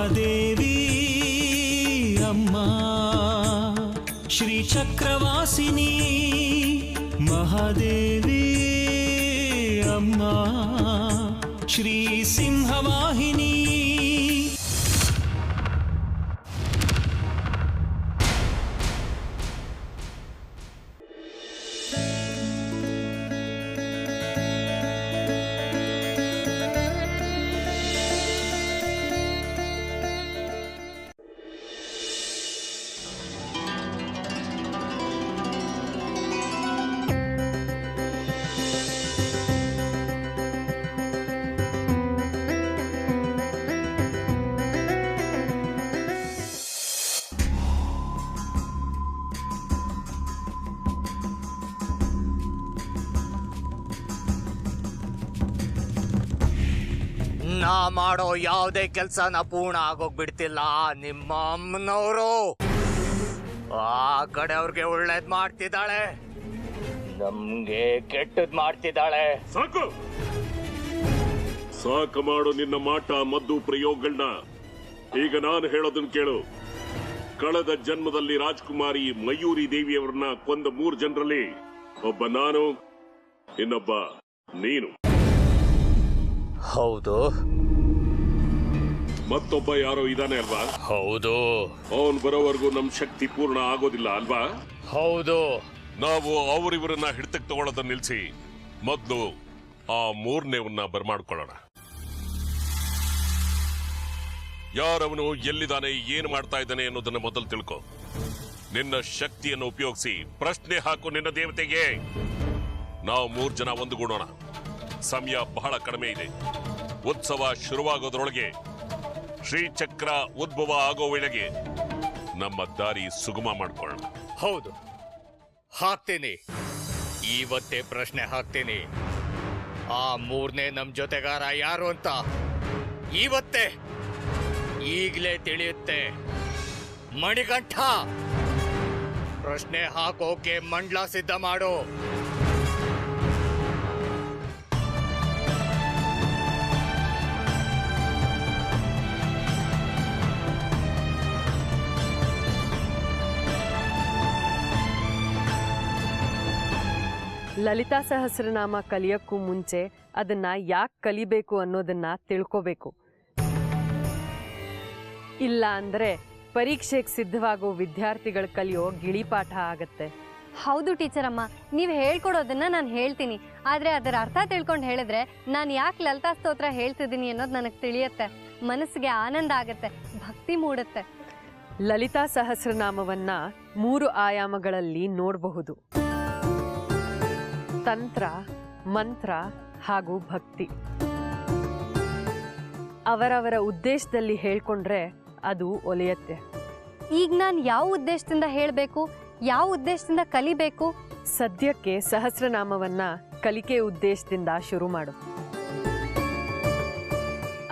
महादेवी अम्मा श्रीचक्रवासिनी महादेवी अम्मा श्री सिंहवाहिनी ನಾ ಮಾಡೋ ಯಾವುದೇ ಕೆಲಸನ ಪೂರ್ಣ ಆಗೋಗ್ಬಿಡ್ತಿಲ್ಲ ನಿಮ್ಮ ಅಮ್ಮನವರು. ಆ ಕಡೆ ಅವ್ರಿಗೆ ಒಳ್ಳೇದ್ ಮಾಡ್ತಿದ್ದಾಳೆ, ನಮ್ಗೆ ಕೆಟ್ಟದ್ ಮಾಡ್ತಿದ್ದಾಳೆ. ಸಾಕು ಸಾಕು ಮಾಡು ನಿನ್ನ ಮಾಟ ಮದ್ದು ಪ್ರಯೋಗಗಳನ್ನ. ಈಗ ನಾನು ಹೇಳೋದನ್ನ ಕೇಳು. ಕಳೆದ ಜನ್ಮದಲ್ಲಿ ರಾಜ್ಕುಮಾರಿ ಮಯೂರಿ ದೇವಿಯವರನ್ನ ಕೊಂದ 3 ಜನರಲ್ಲಿ ಒಬ್ಬ ನಾನು, ಇನ್ನೊಬ್ಬ ನೀನು. ಹೌದು. ಮತ್ತೊಬ್ಬ ಯಾರೋ ಇದಾನೆ ಅಲ್ವಾ? ಹೌದು. ಅವನ್ ಬರೋವರೆಗೂ ನಮ್ ಶಕ್ತಿ ಪೂರ್ಣ ಆಗೋದಿಲ್ಲ ಅಲ್ವಾ? ಹೌದು. ನಾವು ಅವರಿವರನ್ನ ಹಿಡಿತಕ್ಕೆ ತಗೊಳ್ಳೋದನ್ನ ನಿಲ್ಸಿ ಮೊದ್ಲು ಆ 3ನೇವನ್ನ ಬರ್ಮಾಡ್ಕೊಳ್ಳೋಣ. ಯಾರವನು, ಎಲ್ಲಿದ್ದಾನೆ, ಏನ್ ಮಾಡ್ತಾ ಇದ್ದಾನೆ ಅನ್ನೋದನ್ನ ಮೊದಲು ತಿಳ್ಕೊ. ನಿನ್ನ ಶಕ್ತಿಯನ್ನು ಉಪಯೋಗಿಸಿ ಪ್ರಶ್ನೆ ಹಾಕು ನಿನ್ನ ದೇವತೆಗೆ. ನಾವು 3 ಜನ ಒಂದುಗೂಡೋಣ. ಸಮಯ ಬಹಳ ಕಡಿಮೆ ಇದೆ. ಉತ್ಸವ ಶುರುವಾಗೋದ್ರೊಳಗೆ, ಶ್ರೀಚಕ್ರ ಉದ್ಭವ ಆಗೋ ವೇಳೆಗೆ ನಮ್ಮ ದಾರಿ ಸುಗಮ ಮಾಡ್ಕೊಳ್ಳೋಣ. ಹೌದು, ಹಾಕ್ತೀನಿ. ಇವತ್ತೇ ಪ್ರಶ್ನೆ ಹಾಕ್ತೀನಿ. ಆ 3ನೇ ನಮ್ ಜೊತೆಗಾರ ಯಾರು ಅಂತ ಇವತ್ತೇ ಈಗಲೇ ತಿಳಿಯುತ್ತೆ. ಮಣಿಕಂಠ, ಪ್ರಶ್ನೆ ಹಾಕೋಕೆ ಮಂಡ್ಲ ಸಿದ್ಧ ಮಾಡು. ಲಲಿತಾ ಸಹಸ್ರನಾಮ ಕಲಿಯೋಕ್ಕೂ ಮುಂಚೆ ಅದನ್ನ ಯಾಕೆ ಕಲಿಬೇಕು ಅನ್ನೋದನ್ನ ತಿಳ್ಕೋಬೇಕು. ಇಲ್ಲ ಅಂದ್ರೆ ಪರೀಕ್ಷೆಗೆ ಸಿದ್ಧವಾಗೋ ವಿದ್ಯಾರ್ಥಿಗಳು ಕಲಿಯೋ ಗಿಳಿಪಾಠ ಆಗತ್ತೆ. ಹೌದು ಟೀಚರ್ ಅಮ್ಮ, ನೀವು ಹೇಳ್ಕೊಡೋದನ್ನ ನಾನು ಹೇಳ್ತೀನಿ. ಆದ್ರೆ ಅದರ ಅರ್ಥ ತಿಳ್ಕೊಂಡು ಹೇಳಿದ್ರೆ ನಾನು ಯಾಕೆ ಲಲಿತಾ ಸ್ತೋತ್ರ ಹೇಳ್ತಿದ್ದೀನಿ ಅನ್ನೋದು ನನಗೆ ತಿಳಿಯುತ್ತೆ. ಮನಸ್ಸಿಗೆ ಆನಂದ ಆಗತ್ತೆ, ಭಕ್ತಿ ಮೂಡುತ್ತೆ. ಲಲಿತಾ ಸಹಸ್ರನಾಮವನ್ನ 3 ಆಯಾಮಗಳಲ್ಲಿ ನೋಡಬಹುದು: ತಂತ್ರ, ಮಂತ್ರ ಹಾಗೂ ಭಕ್ತಿ. ಅವರವರ ಉದ್ದೇಶದಲ್ಲಿ ಹೇಳ್ಕೊಂಡ್ರೆ ಅದು ಒಲಿಯತ್ತೆ. ಈಗ ನಾನು ಯಾವ ಉದ್ದೇಶದಿಂದ ಹೇಳಬೇಕು, ಯಾವ ಉದ್ದೇಶದಿಂದ ಕಲಿಬೇಕು? ಸದ್ಯಕ್ಕೆ ಸಹಸ್ರನಾಮವನ್ನ ಕಲಿಕೆ ಉದ್ದೇಶದಿಂದ ಶುರು ಮಾಡು.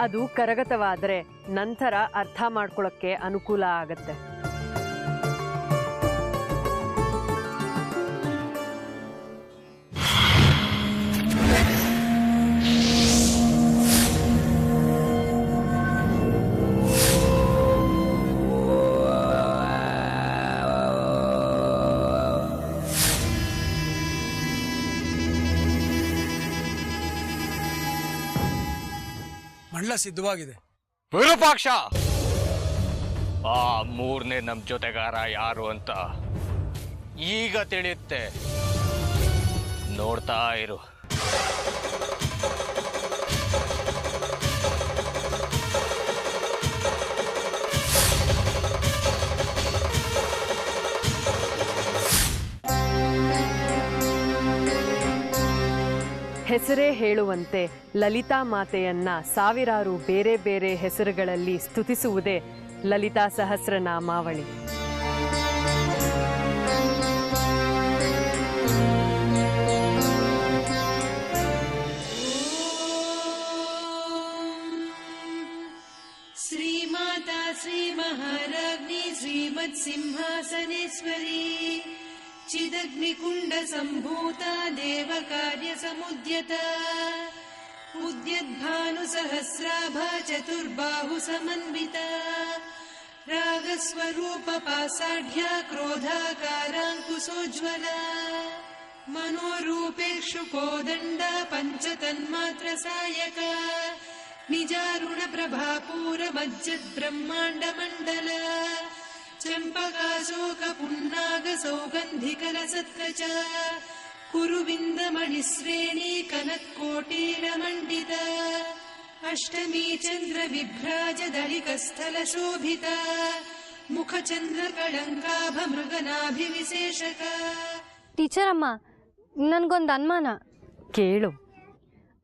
ಅದು ಕರಗತವಾದರೆ ನಂತರ ಅರ್ಥ ಮಾಡ್ಕೊಳ್ಳೋಕ್ಕೆ ಅನುಕೂಲ ಆಗತ್ತೆ. ಮಂಡಲ ಸಿದ್ಧವಾಗಿದೆ. ವಿರೂಪಾಕ್ಷ, ಆ 3ನೇ ನಮ್ ಜೊತೆಗಾರ ಯಾರು ಅಂತ ಈಗ ತಿಳಿಯುತ್ತೆ. ನೋಡ್ತಾ ಇರು. ಹೆಸರೇ ಹೇಳುವಂತೆ ಲಲಿತಾ ಮಾತೆಯನ್ನ ಸಾವಿರಾರು ಬೇರೆ ಬೇರೆ ಹೆಸರುಗಳಲ್ಲಿ ಸ್ತುತಿಸುವುದೇ ಲಲಿತಾ ಸಹಸ್ರನಾಮಾವಳಿ. श्रीमाता श्रीमहाराज्ञी श्रीमत्सिंहासनेश्वरी चिदग्निकुण्ड सम्भूता देवकार्यसमुद्यता उद्यद्भानुसहस्राभा चतुर्बाहु समन्विता रागस्वरूपपासाढ्या क्रोधाकाराङ्कुशोज्ज्वला मनोरूपेषु कोदण्ड पञ्चतन्मात्रसायका निजारुणप्रभापूरमज्जद्ब्रह्माण्डमण्डल चम्पकाशोकपुन्नागसौगन्धिकलसत्कच कुरुविन्दमणिश्रेणी कनत्कोटीरमण्डिता अष्टमी चन्द्रविभ्राजदलिकस्थलशोभिता मुखचन्द्रकळङ्काभमृगनाभिविशेषका ಟೀಚರ್ ಅಮ್ಮ, ನನ್ಗೊಂದು ಅನುಮಾನ. ಕೇಳು.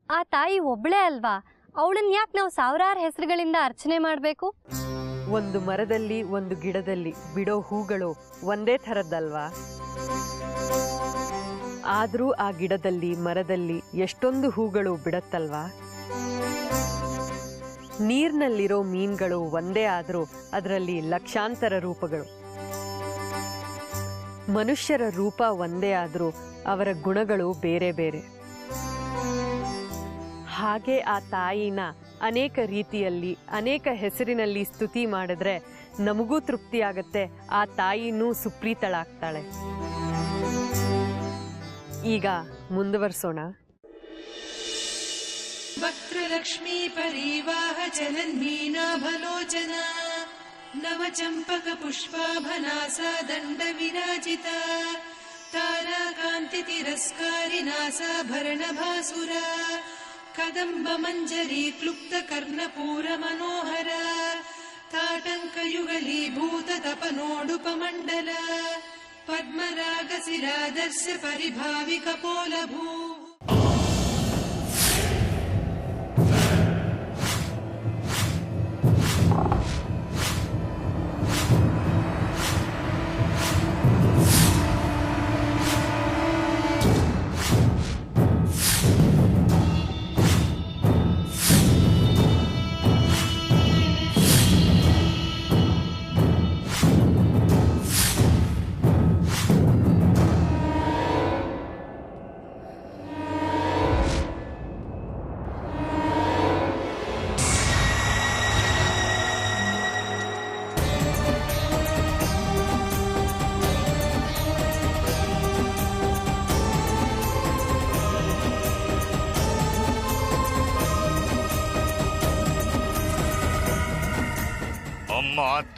ಆ ತಾಯಿ ಒಬ್ಳೇ ಅಲ್ವಾ? ಅವಳನ್ನ ಯಾಕೆ ನಾವು ಸಾವಿರಾರು ಹೆಸರುಗಳಿಂದ ಅರ್ಚನೆ ಮಾಡಬೇಕು? ಒಂದು ಮರದಲ್ಲಿ ಒಂದು ಗಿಡದಲ್ಲಿ ಬಿಡೋ ಹೂಗಳು ಒಂದೇ ಥರದ್ದಲ್ವಾ? ಆದರೂ ಆ ಗಿಡದಲ್ಲಿ ಮರದಲ್ಲಿ ಎಷ್ಟೊಂದು ಹೂಗಳು ಬಿಡತ್ತಲ್ವಾ? ನೀರಿನಲ್ಲಿರೋ ಮೀನುಗಳು ಒಂದೇ ಆದರೂ ಅದರಲ್ಲಿ ಲಕ್ಷಾಂತರ ರೂಪಗಳು. ಮನುಷ್ಯರ ರೂಪ ಒಂದೇ ಆದರೂ ಅವರ ಗುಣಗಳು ಬೇರೆ ಬೇರೆ. ಹಾಗೆ ಆ ತಾಯಿನ ಅನೇಕ ರೀತಿಯಲ್ಲಿ ಅನೇಕ ಹೆಸರಿನಲ್ಲಿ ಸ್ತುತಿ ಮಾಡಿದ್ರೆ ನಮಗೂ ತೃಪ್ತಿ ಆಗತ್ತೆ, ಆ ತಾಯಿನೂ ಸುಪ್ರೀತಳಾಗ್ತಾಳೆ. ಈಗ ಮುಂದುವರ್ಸೋಣ. वक्त्रलक्ष्मी परिवाह चलन्मीनाभलोचना नवचम्पकपुष्पाभनासा दण्डविराजिता ताराकान्तितिरस्कारिनासाभरणभासुरा कदम्बमञ्जरी क्लुप्तकर्णपूरमनोहरा ताटङ्कयुगलीभूततपनोडुपमण्डल पद्मरागशिरादर्श परिभाविकपोलभू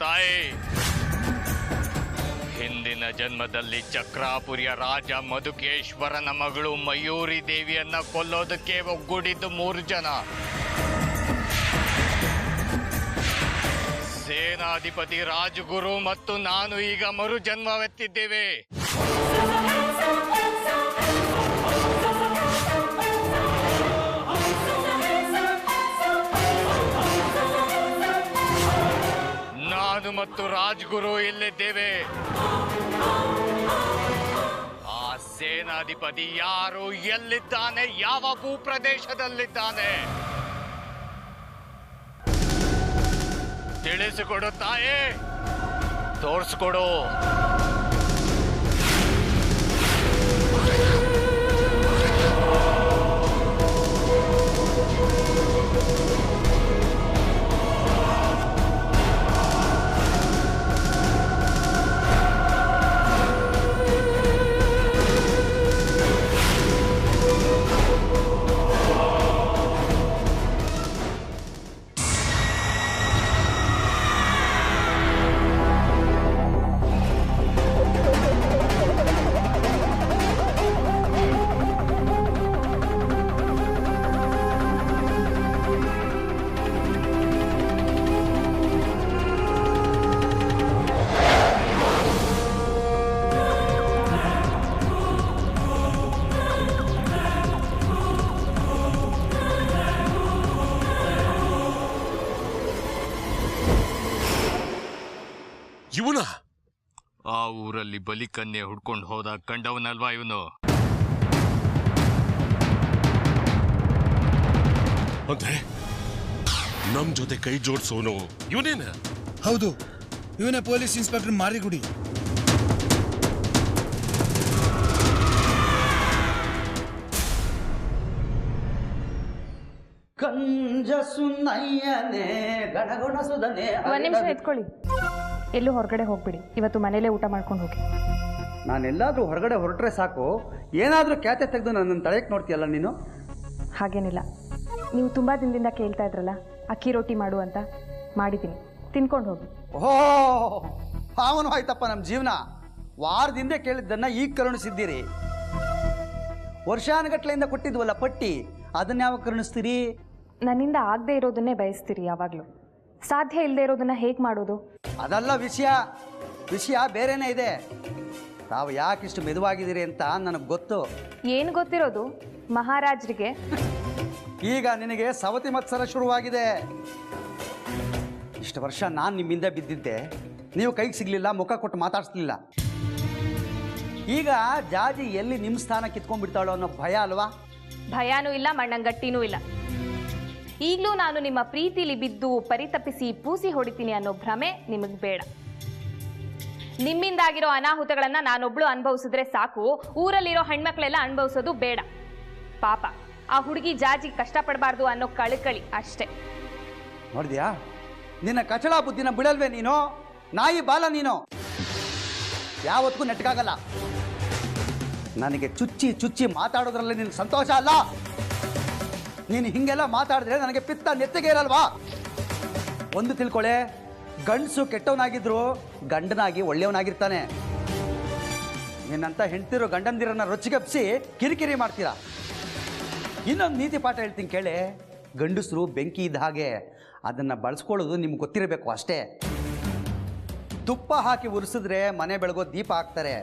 ತಾಯಿ, ಹಿಂದಿನ ಜನ್ಮದಲ್ಲಿ ಚಕ್ರಾಪುರಿಯ ರಾಜ ಮಧುಕೇಶ್ವರನ ಮಗಳು ಮಯೂರಿ ದೇವಿಯನ್ನ ಕೊಲ್ಲೋದಕ್ಕೆ ಒಗ್ಗೂಡಿದ್ದು 3 ಜನ. ಸೇನಾಧಿಪತಿ ರಾಜಗುರು ಮತ್ತು ನಾನು ಈಗ ಮರು ಜನ್ಮವೆತ್ತಿದ್ದೇವೆ. ನಾನು ಮತ್ತು ರಾಜ್ಗುರು ಇಲ್ಲಿದ್ದೇವೆ. ಆ ಸೇನಾಧಿಪತಿ ಯಾರು, ಎಲ್ಲಿದ್ದಾನೆ, ಯಾವ ಭೂಪ್ರದೇಶದಲ್ಲಿದ್ದಾನೆ ತಿಳಿಸಿಕೊಡು ತಾಯೇ, ತೋರಿಸ್ಕೊಡು. ಇವನ ಆ ಊರಲ್ಲಿ ಬಲಿಕನ್ಯೆ ಹುಡ್ಕೊಂಡು ಹೋದಾಗ ಕಂಡವನಲ್ವಾ ಇವನು? ಅಂದ್ರೆ ನಮ್ ಜೊತೆ ಕೈ ಜೋಡಿಸೋನು ಇವನೇನ? ಹೌದು, ಇವನೇ ಪೊಲೀಸ್ ಇನ್ಸ್ಪೆಕ್ಟರ್ ಮಾರಿಗುಡಿ. ಕಂಜಸುನ್ನಯ್ಯನೇ ಗಣಗುಣಸುಧನೆ. ಒಂದು ನಿಮಿಷ ಎತ್ಕೊಳ್ಳಿ. ಎಲ್ಲೂ ಹೊರಗಡೆ ಹೋಗ್ಬಿಡಿ. ಇವತ್ತು ಮನೇಲೇ ಊಟ ಮಾಡ್ಕೊಂಡು ಹೋಗಿ. ನಾನೆಲ್ಲಾದ್ರೂ ಹೊರಗಡೆ ಹೊರಟ್ರೆ ಸಾಕು, ಏನಾದರೂ ಕ್ಯಾತೆ ತೆಗೆದು ನನ್ನನ್ನು ತಡೆಯಕ್ಕೆ ನೋಡ್ತೀಯಲ್ಲ ನೀನು. ಹಾಗೇನಿಲ್ಲ, ನೀವು ತುಂಬ ದಿನದಿಂದ ಕೇಳ್ತಾ ಇದ್ರಲ್ಲ ಅಕ್ಕಿ ರೊಟ್ಟಿ ಮಾಡು ಅಂತ, ಮಾಡಿದ್ದೀನಿ, ತಿನ್ಕೊಂಡು ಹೋಗಿ. ಓಹೋ, ಪಾವನ ಆಯ್ತಪ್ಪ ನಮ್ಮ ಜೀವನ. ವಾರದಿಂದ ಕೇಳಿದ್ದನ್ನು ಈಗ ಕರುಣಿಸಿದ್ದೀರಿ. ವರ್ಷಾನುಗಟ್ಲೆಯಿಂದ ಕೊಟ್ಟಿದ್ವಲ್ಲ ಪಟ್ಟಿ, ಅದನ್ನ ಯಾವಾಗ ಕರುಣಿಸ್ತೀರಿ? ನನ್ನಿಂದ ಆಗದೆ ಇರೋದನ್ನೇ ಬಯಸ್ತೀರಿ ಯಾವಾಗಲೂ. ಸಾಧ್ಯ ಇಲ್ಲದೆ ಇರೋದನ್ನ ಹೇಗೆ ಮಾಡೋದು? ಅದಲ್ಲ ವಿಷಯ ಬೇರೆನೇ ಇದೆ. ತಾವು ಯಾಕಿಷ್ಟು ಮೆದುವಾಗಿದ್ದೀರಿ ಅಂತ ನನಗೆ ಗೊತ್ತು. ಏನು ಗೊತ್ತಿರೋದು ಮಹಾರಾಜರಿಗೆ? ಈಗ ನಿನಗೆ ಸವತಿ ಮತ್ಸರ ಶುರುವಾಗಿದೆ. ಇಷ್ಟು ವರ್ಷ ನಾನು ನಿಮ್ಮಿಂದ ಬಿದ್ದಿದ್ದೆ, ನೀವು ಕೈಗೆ ಸಿಗಲಿಲ್ಲ, ಮುಖ ಕೊಟ್ಟು ಮಾತಾಡಿಸ್ಲಿಲ್ಲ. ಈಗ ಜಾಜಿ ಎಲ್ಲಿ ನಿಮ್ಮ ಸ್ಥಾನ ಕಿತ್ಕೊಂಡ್ಬಿಡ್ತಾಳೋ ಅನ್ನೋ ಭಯ ಅಲ್ವಾ? ಭಯಾನೂ ಇಲ್ಲ, ಮಣ್ಣಂಗಟ್ಟಿನೂ ಇಲ್ಲ. ಈಗಲೂ ನಾನು ನಿಮ್ಮ ಪ್ರೀತಿಲಿ ಬಿದ್ದು ಪರಿತಪಿಸಿ ಪೂಸಿ ಹೊಡಿತೀನಿ ಅನ್ನೋ ಭ್ರಮೆ ನಿಮಗೆ ಬೇಡ. ನಿಮ್ಮಿಂದಾಗಿರೋ ಅನಾಹುತಗಳನ್ನ ನಾನೊಬ್ಳು ಅನುಭವಿಸಿದ್ರೆ ಸಾಕು, ಊರಲ್ಲಿರೋ ಹೆಣ್ಮಕ್ಳೆಲ್ಲ ಅನುಭವಿಸೋದು ಬೇಡ. ಪಾಪ ಆ ಹುಡುಗಿ ಜಾಜಿ ಕಷ್ಟಪಡಬಾರ್ದು ಅನ್ನೋ ಕಳಕಳಿ ಅಷ್ಟೇ. ನೋಡಿದ್ಯಾ, ನಿನ್ನ ಕಚಡ ಬುದ್ಧಿನ ಬಿಡಲ್ವೇ ನೀನು? ನಾಯಿ ಬಾಲ ನೀನು, ಯಾವತ್ತಿಗೂ ನೆಟ್ಕಾಗಲ್ಲ. ನನಗೆ ಚುಚ್ಚಿ ಮಾತಾಡೋದ್ರಲ್ಲಿ ನಿನಗೆ ಸಂತೋಷ ಅಲ್ಲ. ನೀನು ಹಿಂಗೆಲ್ಲ ಮಾತಾಡಿದ್ರೆ ನನಗೆ ಪಿತ್ತ ನೆತ್ತಿಗೆ ಇರಲ್ವಾ? ಒಂದು ತಿಳ್ಕೊಳ್ಳೆ, ಗಂಡಸು ಕೆಟ್ಟವನಾಗಿದ್ರು ಗಂಡನಾಗಿ ಒಳ್ಳೆಯವನಾಗಿರ್ತಾನೆ. ನಿನ್ನಂತ ಹೆಂಡ್ತಿರೋ ಗಂಡಂದಿರನ್ನ ರೊಚ್ಚಿಗಪ್ಸಿ ಕಿರಿಕಿರಿ ಮಾಡ್ತೀರಾ. ಇನ್ನೊಂದು ನೀತಿ ಪಾಠ ಹೇಳ್ತೀನಿ ಕೇಳಿ. ಗಂಡಸರು ಬೆಂಕಿ ಇದ್ದ ಹಾಗೆ, ಅದನ್ನು ಬಳಸ್ಕೊಳ್ಳೋದು ನಿಮ್ಗೆ ಗೊತ್ತಿರಬೇಕು ಅಷ್ಟೇ. ತುಪ್ಪ ಹಾಕಿ ಉರಿಸಿದ್ರೆ ಮನೆ ಬೆಳಗೋ ದೀಪ ಹಾಕ್ತಾರೆ,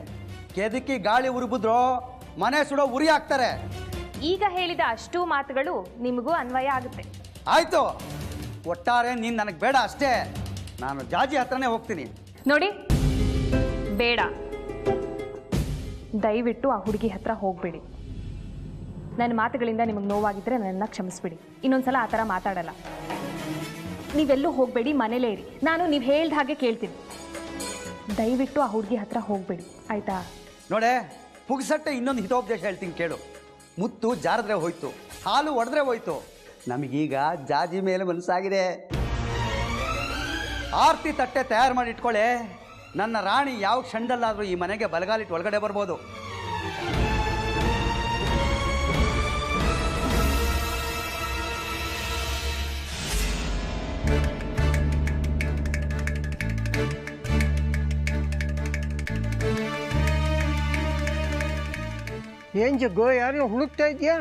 ಕೆದಕಿ ಗಾಳಿ ಉರುಬಿದ್ರೋ ಮನೆ ಸುಡೋ ಉರಿ ಹಾಕ್ತಾರೆ. ಈಗ ಹೇಳಿದ ಅಷ್ಟೂ ಮಾತುಗಳು ನಿಮಗೂ ಅನ್ವಯ ಆಗುತ್ತೆ. ಆಯ್ತು, ಒಟ್ಟಾರೆ ನೀನು ನನಗೆ ಬೇಡ ಅಷ್ಟೇ. ನಾನು ಜಾಜಿ ಹತ್ರನೇ ಹೋಗ್ತೀನಿ. ನೋಡಿ, ಬೇಡ, ದಯವಿಟ್ಟು ಆ ಹುಡುಗಿ ಹತ್ರ ಹೋಗ್ಬೇಡಿ. ನನ್ನ ಮಾತುಗಳಿಂದ ನಿಮಗೆ ನೋವಾಗಿದ್ದರೆ ನನ್ನನ್ನು ಕ್ಷಮಿಸ್ಬಿಡಿ. ಇನ್ನೊಂದ್ಸಲ ಆ ಥರ ಮಾತಾಡಲ್ಲ. ನೀವೆಲ್ಲೂ ಹೋಗಬೇಡಿ, ಮನೇಲೇ ಇರಿ. ನಾನು ನೀವು ಹೇಳ್ದ ಹಾಗೆ ಕೇಳ್ತೀನಿ. ದಯವಿಟ್ಟು ಆ ಹುಡುಗಿ ಹತ್ರ ಹೋಗಬೇಡಿ, ಆಯ್ತಾ? ನೋಡೆ, ಪುಗ್ಸಟ್ಟೆ ಇನ್ನೊಂದು ಹಿತೋಪದೇಶ ಹೇಳ್ತೀನಿ ಕೇಳು. ಮುತ್ತು ಜಾರದ್ರೆ ಹೋಯ್ತು, ಹಾಲು ಒಡೆದ್ರೆ ಹೋಯ್ತು. ನಮಗೀಗ ಜಾಜಿ ಮೇಲೆ ಮನಸ್ಸಾಗಿದೆ. ಆರ್ತಿ ತಟ್ಟೆ ತಯಾರು ಮಾಡಿ ಇಟ್ಕೊಳ್ಳೆ. ನನ್ನ ರಾಣಿ ಯಾವ ಕ್ಷಣದಲ್ಲಾದರೂ ಈ ಮನೆಗೆ ಬಲಗಾಲಿಟ್ಟು ಒಳಗಡೆ ಬರ್ಬೋದು. ಏನ್ ಜಗ್ಗೋ, ಯಾರನ್ನ ಹುಡುಕ್ತಾ ಇದೆಯಾ?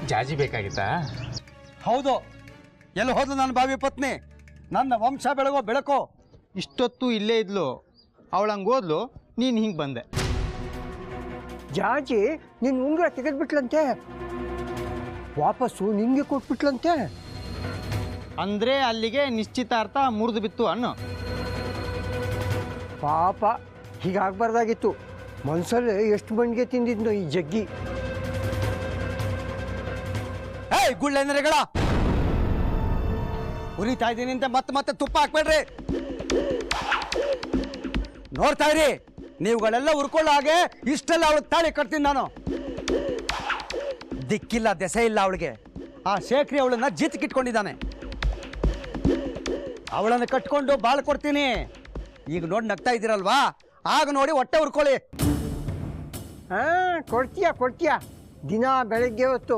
ಜಾಜಿ ಬೇಕಾಗಿತ್ತಾ? ಹೌದು. ಎಲ್ಲಿ ಹೋದ್ಲು ನನ್ನ ಬಾವಿ ಪತ್ನಿ, ನನ್ನ ವಂಶ ಬೆಳಗೋ ಬೆಳಕೋ? ಇಷ್ಟೊತ್ತು ಇಲ್ಲೇ ಇದ್ಲು, ಅವಳಂಗೆ ಹೋದ್ಲು, ನೀನು ಹಿಂಗೆ ಬಂದೆ. ಜಾಜಿ ನಿನ್ನ ಉಂಗುರ ತೆಗೆದ್ಬಿಟ್ಲಂತೆ, ವಾಪಸ್ಸು ನಿಂಗೆ ಕೊಟ್ಬಿಟ್ಲಂತೆ. ಅಂದರೆ ಅಲ್ಲಿಗೆ ನಿಶ್ಚಿತಾರ್ಥ ಮುರಿದು ಬಿತ್ತು ಅನ್ನೋ. ಪಾಪ, ಹೀಗಾಗಬಾರ್ದಾಗಿತ್ತು. ಮನ್ಸಲ್ಲಿ ಎಷ್ಟು ಮಣ್ಣಿಗೆ ತಿಂದಿದ್ನೋ ಈ ಜಗ್ಗಿ. ಏಯ್ ಗುಳ್ಳೆಂದ್ರೆಗಳ, ಉರಿತಾ ಇದ್ದೀನಿ ಅಂತ ಮತ್ತೆ ತುಪ್ಪ ಹಾಕ್ಬೇಡ್ರಿ. ನೋಡ್ತಾ ಇರಿ, ನೀವುಗಳೆಲ್ಲ ಉರ್ಕೊಳ್ಳೋ ಹಾಗೆ ಇಷ್ಟೆಲ್ಲ ಅವಳಿಗೆ ತಾಳಿ ಕಟ್ತೀನಿ ನಾನು. ದಿಕ್ಕಿಲ್ಲ ದೆಸೆ ಇಲ್ಲ ಅವಳಿಗೆ. ಆ ಶೇಖರಿ ಅವಳನ್ನ ಜಿತ್ಕಿಟ್ಕೊಂಡಿದ್ದಾನೆ. ಅವಳನ್ನು ಕಟ್ಕೊಂಡು ಬಾಳ್ ಕೊಡ್ತೀನಿ. ಈಗ ನೋಡಿ ನಗ್ತಾ ಇದ್ದೀರಲ್ವಾ, ಆಗ ನೋಡಿ ಹೊಟ್ಟೆ ಉರ್ಕೊಳ್ಳಿ. ಕೊಡ್ತೀಯ. ದಿನ ಬೆಳಗ್ಗೆ ಹೊತ್ತು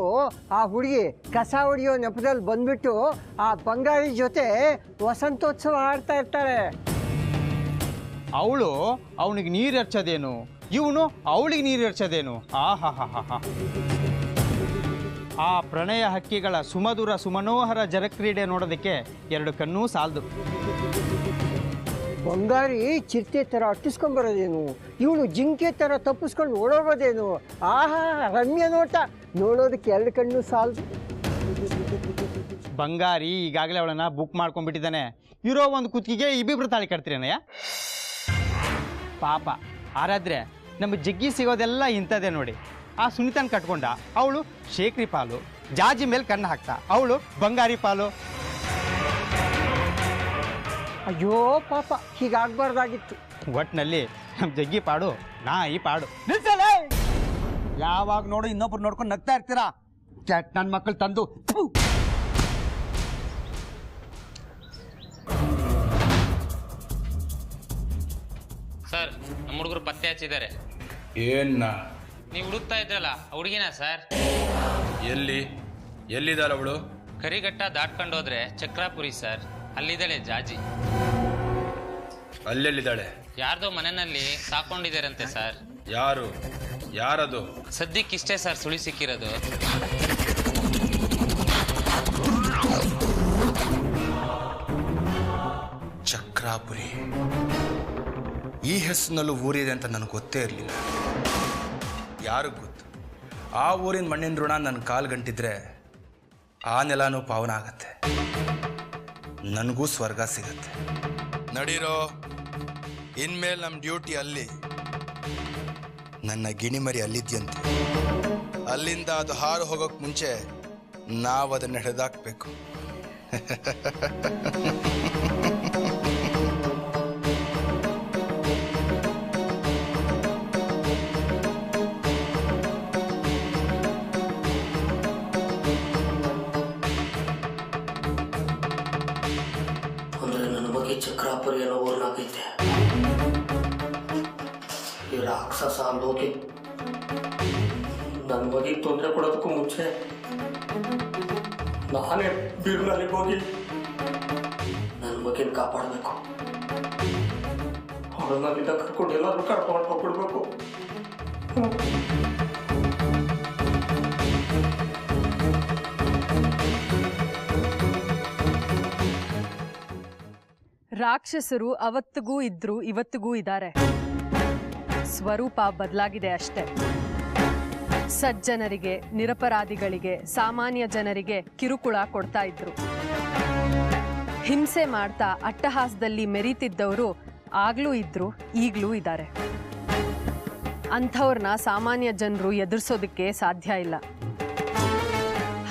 ಆ ಹುಡುಗಿ ಕಸ ಹೊಡಿಯೋ ನೆಪದಲ್ಲಿ ಬಂದ್ಬಿಟ್ಟು ಆ ಬಂಗಾರಿ ಜೊತೆ ವಸಂತೋತ್ಸವ ಆಡ್ತಾ ಇರ್ತಾಳೆ. ಅವಳು ಅವನಿಗೆ ನೀರು ಎರಚೋದೇನು, ಇವನು ಅವಳಿಗೆ ನೀರು ಎರಚೋದೇನು. ಆ ಪ್ರಣಯ ಹಕ್ಕಿಗಳ ಸುಮಧುರ ಸುಮನೋಹರ ಜಲಕ್ರೀಡೆ ನೋಡೋದಕ್ಕೆ ಎರಡು ಕಣ್ಣೂ ಸಾಲದು. ಬಂಗಾರಿ ಚಿರತೆ ಥರ ಅಟ್ಟಿಸ್ಕೊಂಬರೋದೇನು, ಇವನು ಜಿಂಕೆ ಥರ ತಪ್ಪಿಸ್ಕೊಂಡು ಓಡೋಗೋದೇನು. ಆಹಾ, ರಮ್ಯ ನೋಟ ನೋಡೋದಕ್ಕೆ ಎರಡು ಕಣ್ಣು ಸಾಲದು. ಬಂಗಾರಿ ಈಗಾಗಲೇ ಅವಳನ್ನ ಬುಕ್ ಮಾಡ್ಕೊಂಡ್ಬಿಟ್ಟಿದ್ದಾನೆ. ಇರೋ ಒಂದು ಕುತ್ತಿಗೆ ಇಬ್ಬಿಬ್ರು ತಾಳಿ ಕಟ್ತೀರನಯ್ಯ. ಪಾಪ ಆರಾದ್ರೆ ನಮ್ಮ ಜಗ್ಗಿ ಸಿಗೋದೆಲ್ಲ ಇಂಥದ್ದೇ ನೋಡಿ. ಆ ಸುನಿತನ ಕಟ್ಕೊಂಡ, ಅವಳು ಶೇಖರಿ ಪಾಲು, ಜಾಜಿ ಮೇಲೆ ಕಣ್ಣು ಹಾಕ್ತಾ, ಅವಳು ಬಂಗಾರಿ ಪಾಲು. ಅಯ್ಯೋ ಪಾಪ, ಹೀಗಾಗಬಾರ್ದಾಗಿತ್ತು. ಒಟ್ಟಿನಲ್ಲಿ ನಮ್ಮ ಜಗ್ಗಿ ಪಾಡು ನಾಯಿ ಪಾಡು. ನಿಲ್ಸಲೇ, ಯಾವಾಗ ನೋಡು ಇನ್ನೊಬ್ರು ನೋಡ್ಕೊಂಡು ನಗ್ತಾ ಇರ್ತೀರಾ. ನನ್ನ ಮಕ್ಕಳು ತಂದು ಸರ್ ನಮ್ಮ ಹುಡುಗರು ಪತ್ತೆ ಹಚ್ಚಿದ್ದಾರೆ. ಏನ್ನ ನೀವು ಹುಡುಕ್ತಾ ಇದ್ರಲ್ಲ ಹುಡುಗಿನ ಸರ್? ಎಲ್ಲಿದ್ದಾಳ ಅವಳು? ಕರಿಘಟ್ಟ ದಾಟ್ಕೊಂಡು ಹೋದ್ರೆ ಚಕ್ರಾಪುರಿ ಸರ್, ಅಲ್ಲಿದ್ದಾಳೆ ಜಾಜಿ. ಅಲ್ಲೆಲ್ಲಿದ್ದಾಳೆ? ಯಾರ್ದೋ ಮನೆಯಲ್ಲಿ ಸಾಕೊಂಡಿದ್ದಾರಂತೆ ಸರ್. ಯಾರದು? ಸದ್ಯಕ್ಕಿಷ್ಟೇ ಸರ್ ಸುಳಿ ಸಿಕ್ಕಿರೋದು. ಚಕ್ರಾಪುರಿ ಈ ಹೆಸರಿನಲ್ಲೂ ಊರಿದೆ ಅಂತ ನನಗೆ ಗೊತ್ತೇ ಇರಲಿಲ್ಲ. ಯಾರಿಗೂ ಗೊತ್ತು? ಆ ಊರಿನ ಮಣ್ಣಿನ ಋಣ ನನ್ನ ಕಾಲು ಗಂಟಿದ್ರೆ ಆ ನೆಲನೂ ಪಾವನ ಆಗತ್ತೆ, ನನಗೂ ಸ್ವರ್ಗ ಸಿಗತ್ತೆ. ನಡೀರೋ, ಇನ್ಮೇಲೆ ನಮ್ಮ ಡ್ಯೂಟಿ ಅಲ್ಲಿ. ನನ್ನ ಗಿಣಿಮರಿ ಅಲ್ಲಿದ್ಯಂತೆ, ಅಲ್ಲಿಂದ ಅದು ಹಾರು ಹೋಗೋಕೆ ಮುಂಚೆ ನಾವು ಅದನ್ನು ಹಿಡಿದಾಕ್ಬೇಕು. ಚಕ್ರಾಪುರಿ ಅನ್ನೋ ಊರ್ನಾಗೈತೆ. ಈ ರಾಕ್ಷಸ ಲೋಕಿ ನನ್ನ ಬಗ್ಗೆ ತೊಂದರೆ ಕೊಡೋದಕ್ಕೂ ಮುಂಚೆ ನಾನೇ ಬೀರ್ನಲ್ಲಿಗೆ ಹೋಗಿ ನನ್ನ ಬಗ್ಗೆನ ಕಾಪಾಡಬೇಕು. ಅವಳನ್ನಾಗಿದ್ದ ಕರ್ಕೊಂಡು ಎಲ್ಲರೂ ಕರ್ಕೊಂಡು ಹೋಗ್ಬಿಡ್ಬೇಕು. ರಾಕ್ಷಸರು ಅವತ್ತಿಗೂ ಇದ್ರು, ಇವತ್ತಿಗೂ ಇದ್ದಾರೆ. ಸ್ವರೂಪ ಬದಲಾಗಿದೆ ಅಷ್ಟೆ. ಸಜ್ಜನರಿಗೆ, ನಿರಪರಾಧಿಗಳಿಗೆ, ಸಾಮಾನ್ಯ ಜನರಿಗೆ ಕಿರುಕುಳ ಕೊಡ್ತಾ ಇದ್ರು. ಹಿಂಸೆ ಮಾಡ್ತಾ ಅಟ್ಟಹಾಸದಲ್ಲಿ ಮೆರೀತಿದ್ದವರು ಆಗ್ಲೂ ಇದ್ರು, ಈಗಲೂ ಇದ್ದಾರೆ. ಅಂಥವ್ರನ್ನ ಸಾಮಾನ್ಯ ಜನರು ಎದುರಿಸೋದಕ್ಕೆ ಸಾಧ್ಯ ಇಲ್ಲ.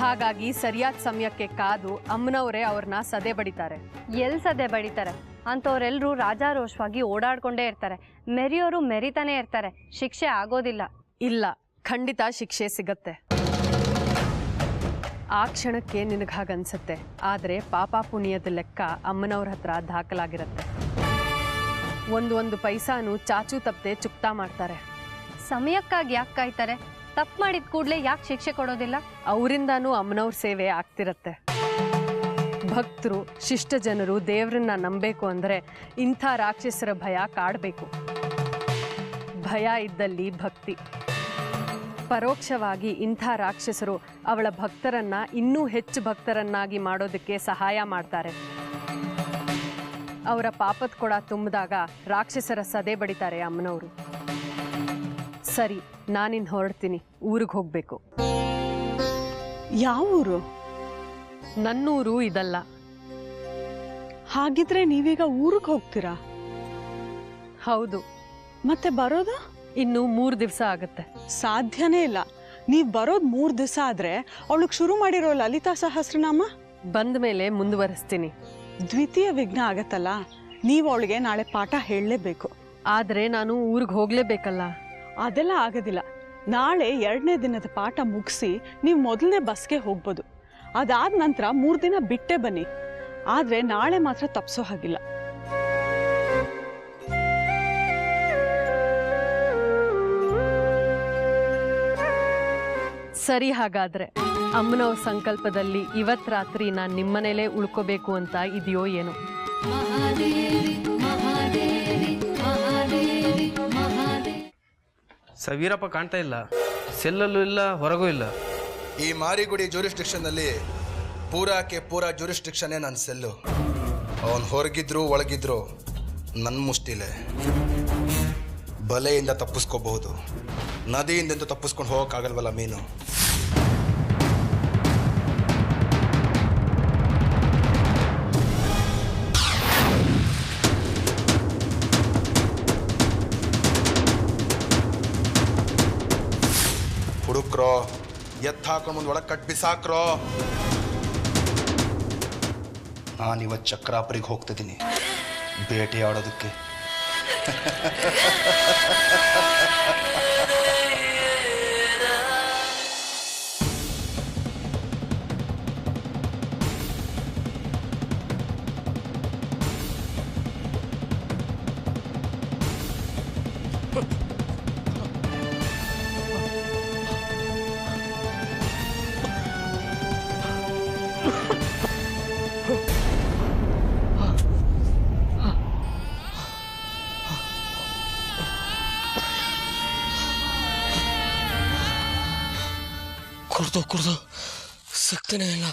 ಹಾಗಾಗಿ ಸರಿಯಾದ ಸಮಯಕ್ಕೆ ಕಾದು ಅಮ್ಮನವರೇ ಅವ್ರನ್ನ ಸದೆ ಬಡಿತಾರೆ. ಎಲ್ಲಿ ಸದೆ ಬಡಿತಾರೆ? ಅಂಥವ್ರೆಲ್ಲರೂ ರಾಜಾರೋಷವಾಗಿ ಓಡಾಡ್ಕೊಂಡೇ ಇರ್ತಾರೆ. ಮೆರಿಯೋರು ಮೆರಿತಾನೆ ಇರ್ತಾರೆ. ಶಿಕ್ಷೆ ಆಗೋದಿಲ್ಲ. ಇಲ್ಲ, ಖಂಡಿತ ಶಿಕ್ಷೆ ಸಿಗತ್ತೆ. ಆ ಕ್ಷಣಕ್ಕೆ ನಿನಗೆ ಹಾಗನ್ಸತ್ತೆ. ಆದರೆ ಪಾಪ ಪುಣ್ಯದ ಲೆಕ್ಕ ಅಮ್ಮನವ್ರ ಹತ್ರ ದಾಖಲಾಗಿರುತ್ತೆ. ಒಂದು ಪೈಸಾನು ಚಾಚು ತಪ್ಪದೆ ಚುಕ್ತಾ ಮಾಡ್ತಾರೆ. ಸಮಯಕ್ಕಾಗಿ ಯಾಕೆ ಕಾಯ್ತಾರೆ? ತಪ್ಪು ಮಾಡಿದ ಕೂಡಲೇ ಯಾಕೆ ಶಿಕ್ಷೆ ಕೊಡೋದಿಲ್ಲ? ಅವರಿಂದಾನೂ ಅಮ್ಮನವ್ರ ಸೇವೆ ಆಗ್ತಿರತ್ತೆ. ಭಕ್ತರು, ಶಿಷ್ಟ ಜನರು ದೇವ್ರನ್ನ ನಂಬಬೇಕು ಅಂದರೆ ಇಂಥ ರಾಕ್ಷಸರ ಭಯ ಕಾಡಬೇಕು. ಭಯ ಇದ್ದಲ್ಲಿ ಭಕ್ತಿ. ಪರೋಕ್ಷವಾಗಿ ಇಂಥ ರಾಕ್ಷಸರು ಅವಳ ಭಕ್ತರನ್ನ ಇನ್ನೂ ಹೆಚ್ಚು ಭಕ್ತರನ್ನಾಗಿ ಮಾಡೋದಕ್ಕೆ ಸಹಾಯ ಮಾಡ್ತಾರೆ. ಅವರ ಪಾಪದ ಕೊಡ ತುಂಬಿದಾಗ ರಾಕ್ಷಸರ ಸದೆ ಬಡಿತಾರೆ ಅಮ್ಮನವರು. ಸರಿ, ನಾನಿನ್ ಹೊರಡ್ತೀನಿ. ಊರಿಗೆ ಹೋಗ್ಬೇಕು. ಯಾವ ಊರು? ನನ್ನೂರು ಇದಲ್ಲ. ಹಾಗಿದ್ರೆ ನೀವೀಗ ಊರಿಗೆ ಹೋಗ್ತೀರಾ? ಹೌದು. ಮತ್ತೆ ಬರೋದ? ಇನ್ನು 3 ದಿವಸ ಆಗತ್ತೆ. ಸಾಧ್ಯನೇ ಇಲ್ಲ. ನೀವ್ ಬರೋದ್ 3 ದಿವಸ ಆದ್ರೆ ಅವಳಿಗೆ ಶುರು ಮಾಡಿರೋ ಲಲಿತಾ ಸಹಸ್ರನಾಮ ಬಂದ ಮೇಲೆ ಮುಂದುವರಿಸ್ತೀನಿ. ದ್ವಿತೀಯ ವಿಘ್ನ ಆಗತ್ತಲ್ಲ, ನೀವು ಅವಳಿಗೆ ನಾಳೆ ಪಾಠ ಹೇಳಲೇಬೇಕು. ಆದ್ರೆ ನಾನು ಊರಿಗೆ ಹೋಗ್ಲೇಬೇಕಲ್ಲ. ಅದೆಲ್ಲ ಆಗೋದಿಲ್ಲ. ನಾಳೆ 2ನೇ ದಿನದ ಪಾಠ ಮುಗಿಸಿ ನೀವು ಮೊದಲನೇ ಬಸ್ಗೆ ಹೋಗ್ಬೋದು. ಅದಾದ ನಂತರ 3 ದಿನ ಬಿಟ್ಟೆ ಬನ್ನಿ. ಆದರೆ ನಾಳೆ ಮಾತ್ರ ತಪ್ಸೋ ಹಾಗಿಲ್ಲ. ಸರಿ, ಹಾಗಾದ್ರೆ ಅಮ್ಮನವ್ರ ಸಂಕಲ್ಪದಲ್ಲಿ ಇವತ್ತು ರಾತ್ರಿ ನಾನು ನಿಮ್ಮನೇಲೇ ಉಳ್ಕೋಬೇಕು ಅಂತ ಇದೆಯೋ ಏನೋ. ವೀರಪ್ಪ ಕಾಣ್ತಾ ಇಲ್ಲ, ಸೆಲ್ಲಲ್ಲೂ ಇಲ್ಲ, ಹೊರಗೂ ಇಲ್ಲ. ಈ ಮಾರಿಗುಡಿ ಜ್ಯೂರಿಸ್ಡಿಕ್ಷನ್ನಲ್ಲಿ ಪೂರಾ ಜ್ಯೂರಿಸ್ಡಿಕ್ಷನ್ನೇ ನನ್ನ ಸೆಲ್ಲು. ಅವನು ಹೊರಗಿದ್ರು ಒಳಗಿದ್ರು ನನ್ನ ಮುಷ್ಟಿಲೆ. ಬಲೆಯಿಂದ ತಪ್ಪಿಸ್ಕೋಬಹುದು, ನದಿಯಿಂದ ತಪ್ಪಿಸ್ಕೊಂಡು ಹೋಗೋಕ್ಕಾಗಲ್ವಲ್ಲ ಮೀನು. ಹುಡುಕ್ರೋ, ಎತ್ತ ಹಾಕೊಂಡು ಮುಂದೆ ಒಳಗೆ ಕಟ್ ಬಿಸಾಕ್ರೋ. ನಾನಿವತ್ತು ಚಕ್ರಾಪುರಿಗೆ ಹೋಗ್ತಿದ್ದೀನಿ ಬೇಟೆ ಆಡೋದಕ್ಕೆ. ಕುಡ್ದು ಸಿಗ್ತಾನೆ ಇಲ್ಲ.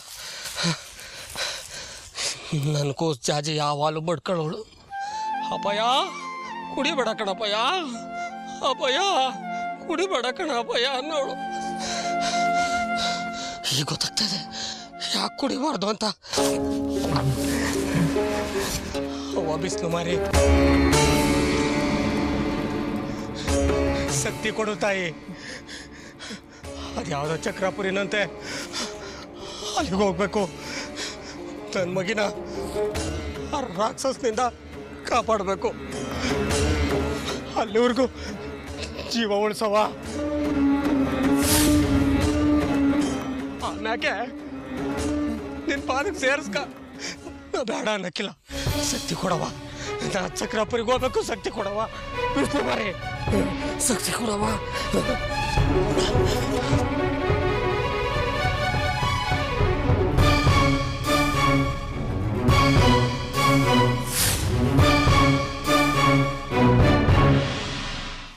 ನನಗೂ ಜಾಜಿ ಯಾವಾಗಲೂ ಬಡ್ಕೊಳ್ಳೋಳು. ಅಪ್ಪಯ್ಯ ಕುಡಿಬೇಡ ಕಣಪ್ಪಯ್ಯ, ಅಪ್ಪಯ್ಯ ಕುಡಿಬೇಡ ಕಣ ಅಪ್ಪಯ್ಯ ಅನ್ನೋಳು. ಈಗ ಗೊತ್ತಾಗ್ತದೆ ಯಾಕೆ ಕುಡಿಬಾರ್ದು ಅಂತ. ಅವ್ವ ಬಿಸಿಲು ಮಾರಿ ಶಕ್ತಿ ಕೊಡು ತಾಯಿ. ಅದ್ಯಾವುದೋ ಚಕ್ರಾಪುರಿನಂತೆ ಅಲ್ಲಿಗೆ ಹೋಗ್ಬೇಕು. ನನ್ನ ಮಗಿನ ಆ ರಾಕ್ಷಸನಿಂದ ಕಾಪಾಡಬೇಕು. ಅಲ್ಲಿವರೆಗೂ ಜೀವ ಉಳಿಸವ. ಆಮ್ಯಾಕೆ ನಿನ್ನ ಪಾದಕ್ಕೆ ಸೇರಿಸ್ಕ. ಬೇಡ ಅನ್ನಕ್ಕಿಲ್ಲ, ಶಕ್ತಿ ಕೊಡವ. ನಾ ಚಕ್ರಾಪುರಿಗೆ ಹೋಗ್ಬೇಕು, ಶಕ್ತಿ ಕೊಡವ. ಬಿಡ್ತು ಮಾರಿ, ಶಕ್ತಿ ಕೊಡವ.